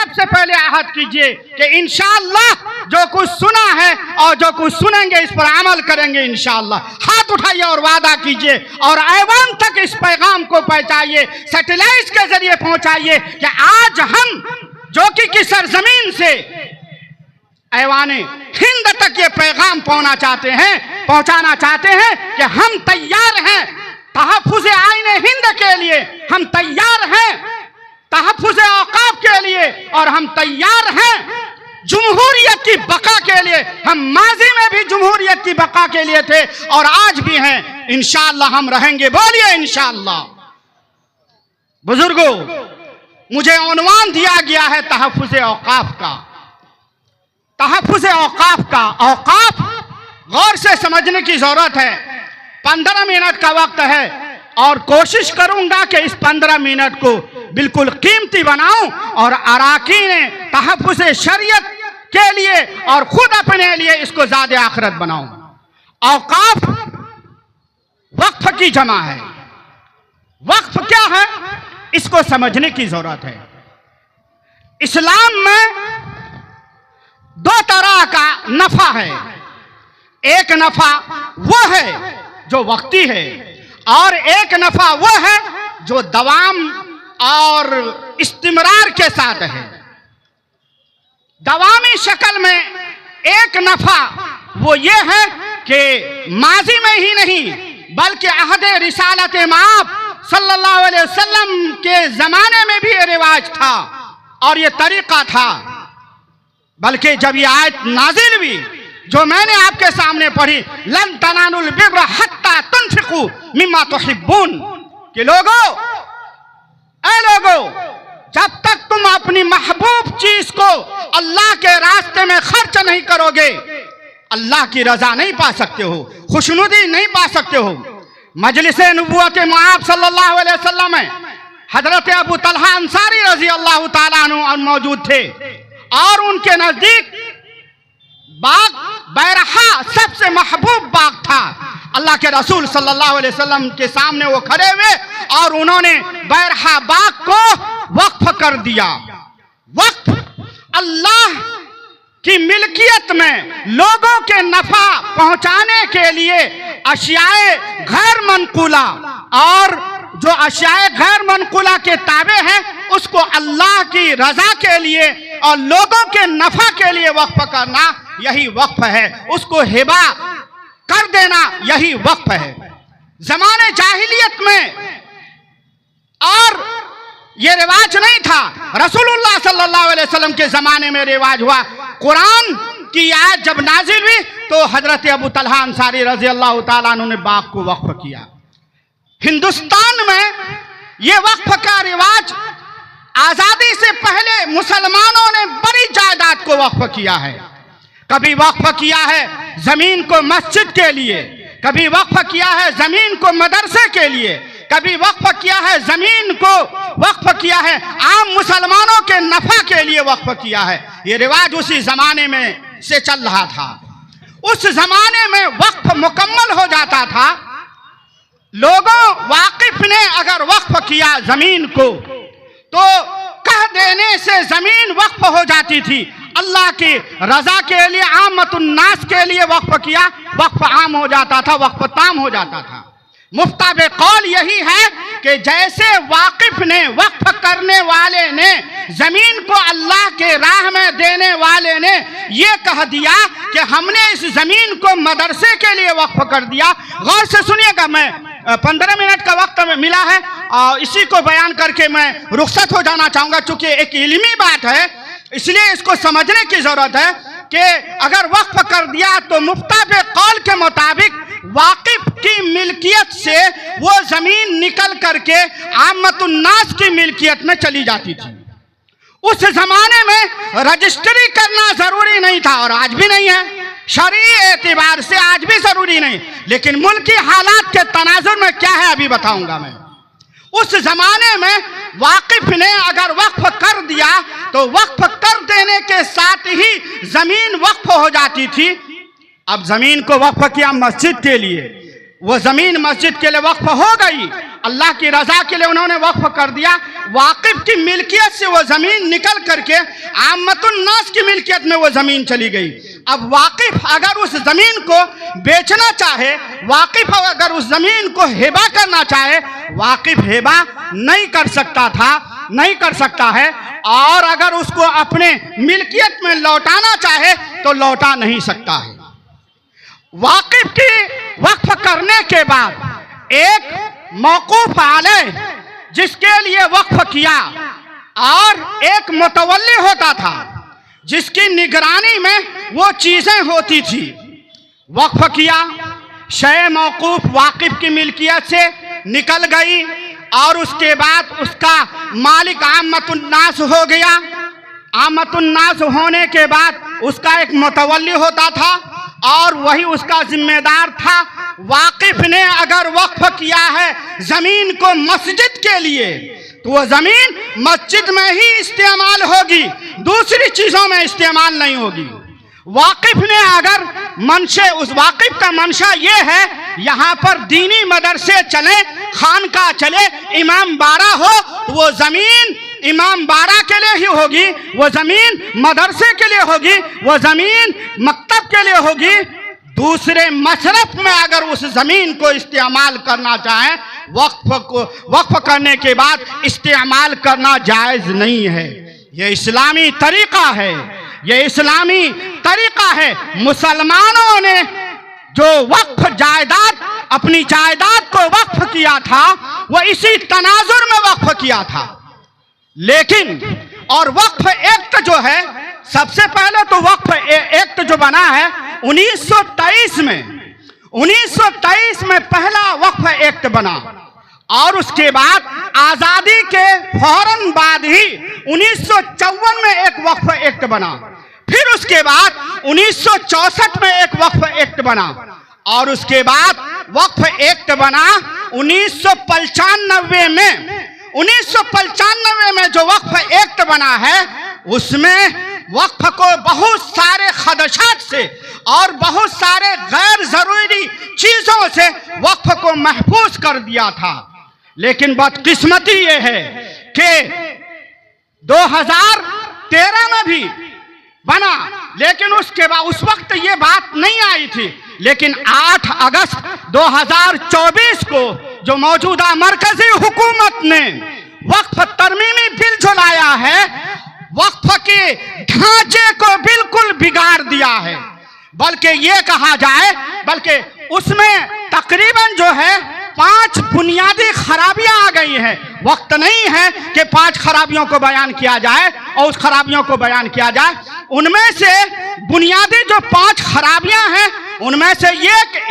सबसे पहले आहद कीजिए कि इंशाअल्लाह जो कुछ सुना है और जो कुछ सुनेंगे इस पर अमल करेंगे इंशाअल्लाह। हाथ उठाइए और वादा कीजिए और ऐवान तक इस पैगाम को पहुंचाइए, सैटेलाइट के जरिए पहुंचाइए कि आज हम जो कि सरजमीन से ऐवाने हिंद तक ये पैगाम पहुंचाना चाहते हैं कि हम तैयार हैं तहफ़्फ़ुज़ आईने हिंद के लिए, हम तैयार हैं तहफ़्फ़ुज़ औक़ाफ़ के लिए और हम तैयार हैं जमहूरियत की बका के लिए। हम माजी में भी जमहूरियत की बका के लिए थे और आज भी हैं, इंशाअल्लाह हम रहेंगे। बोलिए इंशाअल्लाह। बुजुर्गों, मुझे उन्वान दिया गया है तहफ़्फ़ुज़ औक़ाफ़ का। तहफ़्फ़ुज़ औक़ाफ़ का औक़ाफ़ गौर से समझने की जरूरत है। 15 मिनट का वक्त है और कोशिश करूंगा कि इस 15 मिनट को बिल्कुल कीमती बनाऊं और अराकीन तहफ़्फ़ुज़ शरीयत के लिए और खुद अपने लिए इसको ज़ाद आखिरत बनाऊं। औक़ाफ़ वक्फ की जमा है। वक्फ क्या है इसको समझने की जरूरत है। इस्लाम में 2 तरह का नफा है। एक नफा वो है जो वक्ती है और एक नफा वो है जो दवाम और इस्तिमरार के साथ है। दवामी शक्ल में एक नफा वो ये है कि माजी में ही नहीं बल्कि अहदे रिसालत माब सल्लल्लाहु अलैहि वसल्लम के जमाने में भी ये रिवाज था और ये तरीका था। बल्कि जब ये आयत नाजिल हुई जो मैंने आपके सामने पढ़ी, लन तनालुल बिर्र हत्ता तुनफिकू मिम्मा तुहिब्बून, कि लोगों, जब तक तुम अपनी महबूब चीज को अल्लाह के रास्ते में खर्च नहीं करोगे अल्लाह की रजा नहीं पा सकते हो, खुशनुदी नहीं पा सकते हो। मजलिसे नबुव्वत मुआब सल्लल्लाहु अलैहि वसल्लम में हजरत अबू तलहा अंसारी रजी अल्लाह ताला अन्हु मौजूद थे और उनके नजदीक बाग बैरहा सबसे महबूब बाग था। अल्लाह के रसूल सल्लल्लाहु अलैहि वसल्लम के सामने वो खड़े हुए और उन्होंने बैरहा बाग को वक्फ कर दिया। वक्फ अल्लाह की मिल्कियत में लोगों के नफा पहुंचाने के लिए अशियाए गैर मनकूला और जो अशियाए गैर मनकूला के ताबे हैं उसको अल्लाह की रजा के लिए और लोगों के नफा के लिए वक्फ करना यही वक्फ है। उसको हिबा कर देना यही वक्फ है। जमाने जाहिलियत में और ये रिवाज नहीं था, रसूलुल्लाह सल्लल्लाहु अलैहि वसल्लम के जमाने में रिवाज हुआ। कुरान की आयत जब नाजिल हुई तो हजरत अबू तलहा अंसारी रजी अल्लाह ताला अन्हु ने बाग को वक्फ किया। हिंदुस्तान में ये वक्फ का रिवाज आजादी से पहले मुसलमानों ने बड़ी जायदाद को वक्फ किया है। कभी वक्फ किया है जमीन को मस्जिद के लिए, कभी वक्फ किया है जमीन को मदरसे के लिए, कभी वक्फ किया है जमीन को वक्फ किया है आम मुसलमानों के नफा के लिए वक्फ किया है। ये रिवाज उसी जमाने में से चल रहा था। उस जमाने में वक्फ मुकम्मल हो जाता था। लोगों वाकिफ ने अगर वक्फ किया जमीन को तो कह देने से जमीन वक्फ हो जाती थी। अल्लाह की रजा के लिए आमतुन्नास के लिए वक्फ किया, वक्फ आम हो जाता था, वक्फ ताम हो जाता था। मुफ्ताबे कौल यही है कि जैसे वाकिफ ने वक्फ करने वाले ने जमीन को अल्लाह के राह में देने वाले ने ये कह दिया कि हमने इस जमीन को मदरसे के लिए वक्फ कर दिया। गौर से सुनिएगा, मैं 15 मिनट का वक्त मिला है और इसी को बयान करके मैं रुखसत हो जाना चाहूँगा। चूँकि एक इल्मी बात है इसलिए इसको समझने की ज़रूरत है कि अगर वक्फ कर दिया तो मुफ्ताबे कौल के मुताबिक वाकिफ की मिल्कियत से वो ज़मीन निकल करके आमतुन्नास की मिल्कियत में चली जाती थी। उस ज़माने में रजिस्ट्री करना ज़रूरी नहीं था और आज भी नहीं है, शरई एतबार से आज भी ज़रूरी नहीं। लेकिन मुल्की हालात के तनाजुर में क्या है अभी बताऊंगा मैं। उस जमाने में वाकिफ ने अगर वक्फ कर दिया तो वक्फ कर देने के साथ ही जमीन वक्फ हो जाती थी। अब जमीन को वक्फ किया मस्जिद के लिए, वो जमीन मस्जिद के लिए वक्फ हो गई अल्लाह की रजा के लिए उन्होंने वक्फ कर दिया। वाकिफ की मिल्कियत से वो ज़मीन निकल करके आमतुन नास की मिल्कियत में वो ज़मीन चली गई। अब वाकिफ अगर उस ज़मीन को बेचना चाहे, वाकिफ अगर उस ज़मीन को हिबा करना चाहे, वाकिफ हिबा नहीं कर सकता था, नहीं कर सकता है। और अगर उसको अपने मिल्कियत में लौटाना चाहे तो लौटा नहीं सकता है। वाकिफ की वक्फ करने के बाद एक मौकूफ अलैह जिसके लिए वक्फ किया और एक मुतवल्ली होता था जिसकी निगरानी में वो चीजें होती थी। वक्फ किया, शय मौकूफ वाकिफ की मिल्कियत से निकल गई और उसके बाद उसका मालिक आमतुन्नास हो गया। आमतुन्नास होने के बाद उसका एक मुतवल्ली होता था और वही उसका जिम्मेदार था। वाकिफ ने अगर वक्फ किया है जमीन को मस्जिद के लिए तो वो जमीन मस्जिद में ही इस्तेमाल होगी, दूसरी चीजों में इस्तेमाल नहीं होगी। वाकिफ ने अगर मंशे, उस वाकिफ का मंशा ये है यहाँ पर दीनी मदरसे चले, खानका चले, इमाम बाड़ा हो, तो वो जमीन इमाम बाड़ा के लिए ही होगी, वो जमीन मदरसे के लिए होगी, वो जमीन मकतब के लिए होगी। दूसरे मशरफ में अगर उस जमीन को इस्तेमाल करना चाहे, वक्फ करने के बाद इस्तेमाल करना जायज नहीं है। ये इस्लामी तरीका है, ये इस्लामी तरीका है। मुसलमानों ने जो वक्फ जायदाद, अपनी जायदाद को वक्फ किया था, वह इसी तनाजुर में वक्फ किया था। लेकिन और वक्फ एक्ट जो है, सबसे पहले तो वक्फ एक्ट जो बना है 1923 में, 1923 में पहला वक्फ एक्ट बना और उसके बाद आजादी के फौरन बाद ही 1954 में एक वक्फ एक्ट बना। फिर उसके बाद 1964 में एक वक्फ एक्ट बना और उसके बाद वक्फ एक्ट बना 1995 में। 1995 में जो वक्फ एक्ट बना है उसमें वक्फ को बहुत सारे खदशात से और बहुत सारे गैर जरूरी चीजों से वक्फ को महफूज कर दिया था। लेकिन बदकिस्मती ये है कि 2013 में भी बना, लेकिन उसके बाद उस वक्त ये बात नहीं आई थी। लेकिन 8 अगस्त 2024 को जो मौजूदा मरकजी हुकूमत ने वक्फ तरमीमी बिल जो लाया है, वक्फ के ढांचे को बिल्कुल बिगाड़ दिया है। बल्कि ये कहा जाए, बल्कि उसमें तकरीबन जो है 5 बुनियादी खराबियां आ गई हैं। वक्त नहीं है कि 5 खराबियों को बयान किया जाए और उस खराबियों को बयान किया जाए। उनमें से बुनियादी जो 5 खराबियां हैं, उनमें से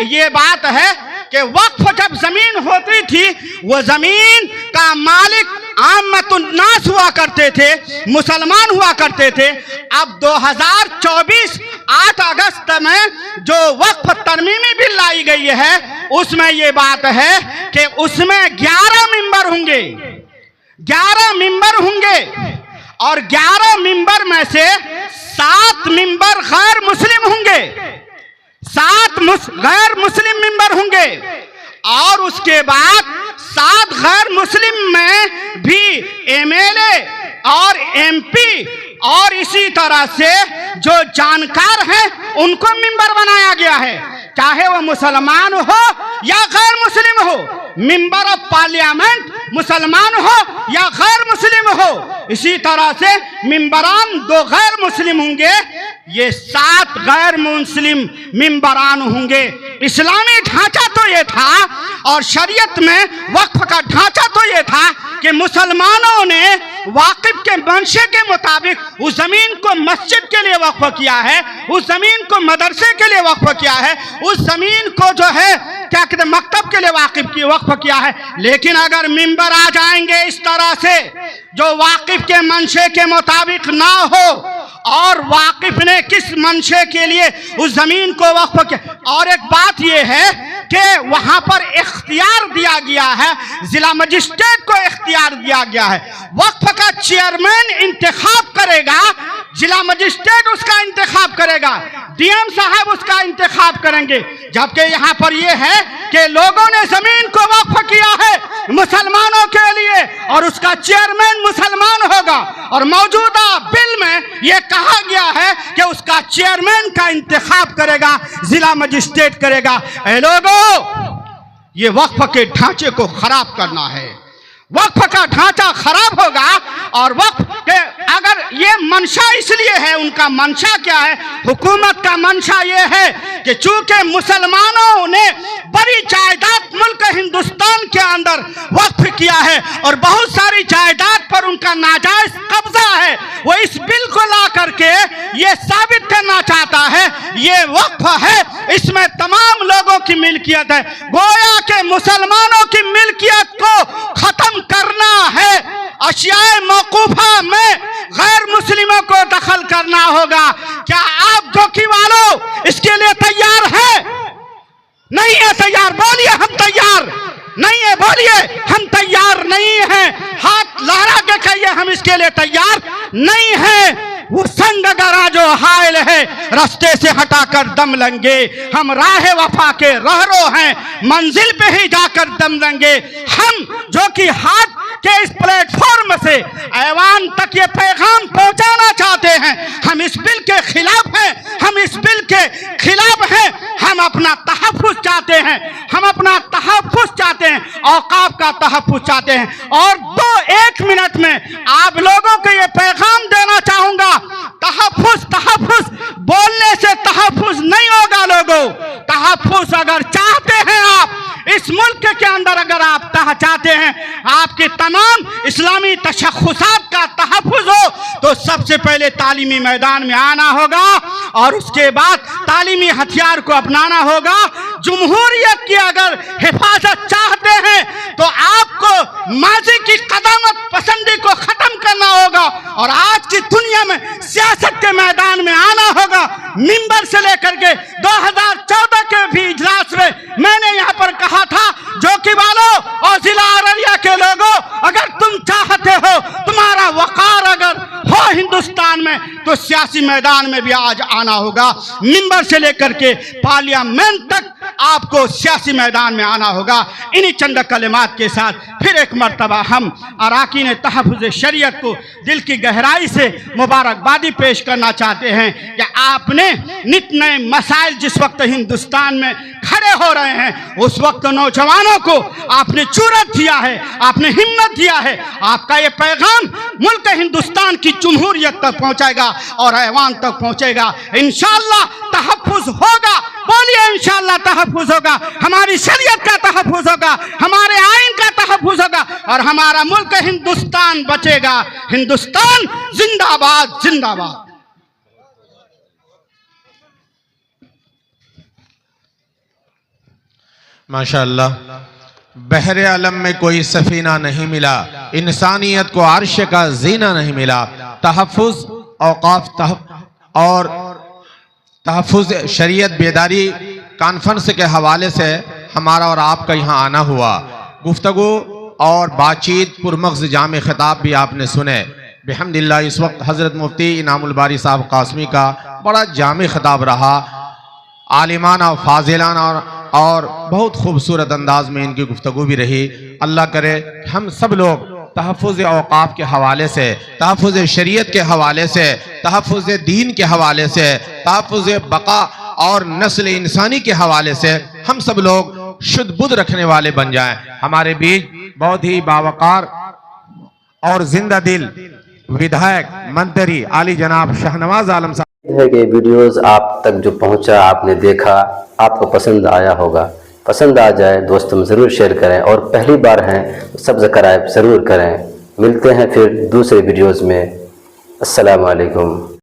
ये बात है कि वक्फ जब जमीन होती थी, वो जमीन का मालिक आमतुन्नास हुआ करते थे, मुसलमान हुआ करते थे। अब 2024 8 अगस्त में जो वक्फ तरमीमी बिल लाई गई है, उसमें ये बात है कि उसमें 11 मिंबर होंगे, 11 मिंबर होंगे और 11 मिंबर में से 7 मिंबर गैर मुस्लिम होंगे, 7 गैर मुस्लिम मिंबर होंगे और उसके बाद 7 गैर मुस्लिम में भी एमएलए और एमपी और इसी तरह से जो जानकार हैं उनको मिंबर बनाया गया है, चाहे वो मुसलमान हो या गैर मुस्लिम हो। मिंबर ऑफ पार्लियामेंट मुसलमान हो या गैर मुस्लिम हो, इसी तरह से मिंबरान 2 गैर मुस्लिम होंगे, ये 7 गैर मुस्लिम मिंबरान होंगे। इस्लामी ढांचा तो ये था और शरीयत में वक्फ का ढांचा तो ये था कि मुसलमानों ने वाकिफ के मंशे के मुताबिक उस जमीन को मस्जिद के लिए वक्फ किया है, उस जमीन को मदरसे के लिए वक्फ किया है, उस जमीन को जो है क्या कहते मकतब के लिए वाकिफ की वक्फ किया है। लेकिन अगर मिंबर आ जाएंगे इस तरह से जो वाकिफ के मंशे के मुताबिक ना हो और वाकिफ ने किस मंशे के लिए उस जमीन को वक्फ किया। और एक बात यह है कि वहां पर इख्तियार दिया गया है, जिला मजिस्ट्रेट को इख्तियार दिया गया है। वक्फ का चेयरमैन इंतखाब करेगा जिला मजिस्ट्रेट उसका इंतखाब करेगा, डीएम साहब उसका इंतखाब करेंगे। जबकि यहाँ पर यह है कि लोगों ने जमीन को वक्फ किया है मुसलमानों के लिए और उसका चेयरमैन मुसलमान होगा, और मौजूदा बिल में यह कहा गया है कि उसका चेयरमैन का इंतखाब करेगा जिला मजिस्ट्रेट करेगा। ऐ लोगों, ये वक्फ के ढांचे को खराब करना है। वक्फ का ढांचा खराब होगा और वक्फ के अगर ये मंशा इसलिए है, उनका मंशा क्या है, हुकूमत का मंशा ये है कि चूंकि मुसलमानों ने बड़ी जायदाद मुल्क हिंदुस्तान के अंदर वक्फ किया है और बहुत सारी जायदाद पर उनका नाजायज कब्जा है, वो इस बिल को ला करके ये साबित करना चाहता है ये वक्फ है, इसमें तमाम लोगों की मिल्कियत है। गोया के मुसलमानों की मिल्कियत को खत्म करना है, अशियाए मौकूफा में गैर मुस्लिमों को दखल करना होगा। क्या आप धोखी वालों इसके लिए तैयार है? नहीं है तैयार? बोलिए हम तैयार नहीं है, बोलिए हम तैयार नहीं हैं। हाथ लहरा के कहिए हम इसके लिए तैयार नहीं है। वो संग गरा जो हायल है रास्ते से हटाकर दम लेंगे, हम राह वफा के रहरो हैं मंजिल पे ही जाकर दम लेंगे। हम जो कि हाथ के इस प्लेटफॉर्म से ऐवान तक ये पैगाम पहुंचाना चाहते हैं, हम इस बिल के खिलाफ हैं, हम इस बिल के खिलाफ हैं, हम अपना तहफ़्फ़ुज़ चाहते हैं, हम अपना तहफ़्फ़ुज़ चाहते हैं, औकाफ का तहफ़्फ़ुज़ चाहते हैं। और 1 मिनट में आप लोगों को ये पैगाम देना चाहूंगा, तहफ़्फ़ुज़ तहफ़्फ़ुज़ बोलने से तहफ़्फ़ुज़ नहीं होगा लोगों। तहफ़्फ़ुज़ अगर चाहते हैं आप इस मुल्क के अंदर, अगर आप चाहते हैं आपके तमाम इस्लामी तशख़्ख़ुसात का तहफ़्फ़ुज़ हो, तो सबसे पहले तालीमी मैदान में आना होगा और उसके बाद तालीमी हथियार को अपनाना होगा। जमहूरियत की अगर हिफाजत चाहते हैं तो आपको माजी की कदामत पसंदी को ख़त्म करना होगा और आज की दुनिया में सियासत के मैदान में आना होगा। मिंबर से लेकर के 2014 के भी इजलास में मैंने यहाँ पर कहा था, जो कि वालों और जिला अररिया के लोगों, अगर तुम चाहते हो तुम्हारा वक़ार अगर हो हिंदुस्तान में, तो सियासी मैदान में भी आज आना होगा। मिंबर से लेकर के पार्लियामेंट तक आपको सियासी मैदान में आना होगा। इन्हीं चंद कलिमात के साथ फिर एक मर्तबा हम अराकीन तहफ़्फ़ुज़ शरीयत को दिल की गहराई से मुबारकबादी पेश करना चाहते हैं कि आपने नित नए मसाइल जिस वक्त हिंदुस्तान में खड़े हो रहे हैं, उस वक्त नौजवानों को आपने जुर्रत दिया है, आपने हिम्मत दिया है। आपका ये पैगाम मुल्क हिंदुस्तान की जमहूरियत तक पहुँचेगा और ऐवान तक पहुँचेगा। इंशाअल्लाह तहफ़्फ़ुज़ होगा, बोलिए इंशाअल्लाह तहफ़्फ़ुज़ होगा, हमारी शरीयत का तहफ़्फ़ुज़ होगा, हमारे आइन का तहफ़्फ़ुज़ होगा और हमारा मुल्क हिंदुस्तान बचेगा। हिंदुस्तान जिंदाबाद जिंदाबाद। माशाअल्लाह, बहरे आलम में कोई सफीना नहीं मिला, इंसानियत को अर्श का जीना नहीं मिला। तहफ़्फ़ुज़ औक़ाफ़ और तहफ़्फ़ुज़ शरीयत बेदारी कॉन्फ्रेंस के हवाले से हमारा और आपका यहाँ आना हुआ। गुफ्तगू और बातचीत पुरमग़्ज़ जामे ख़िताब भी आपने सुने। बिहम्दिल्लाह इस वक्त हज़रत मुफ्ती इनामुल बारी साहब कासमी का बड़ा जामे ख़िताब रहा, आलिमाना फाजिलाना और बहुत खूबसूरत अंदाज में इनकी गुफ्तगू भी रही। अल्लाह करे हम सब लोग तहफ़्फ़ुज़ औक़ाफ़ के हवाले से, तहफ़्फ़ुज़ शरीयत के हवाले से, तहफ़्फ़ुज़ दीन के हवाले से, तहफ़्फ़ुज़ बक़ा और नस्ल इंसानी के हवाले से हम सब लोग शुद्ध बुद्ध रखने वाले बन जाएं। हमारे बीच बहुत ही बावकार और जिंदा दिल विधायक मंत्री आली जनाब शाहनवाज आलम साहब है कि वीडियोस आप तक जो पहुंचा, आपने देखा, आपको पसंद आया होगा। पसंद आ जाए दोस्तों में ज़रूर शेयर करें और पहली बार हैं सब्सक्राइब ज़रूर करें। मिलते हैं फिर दूसरे वीडियोस में। अस्सलाम वालेकुम।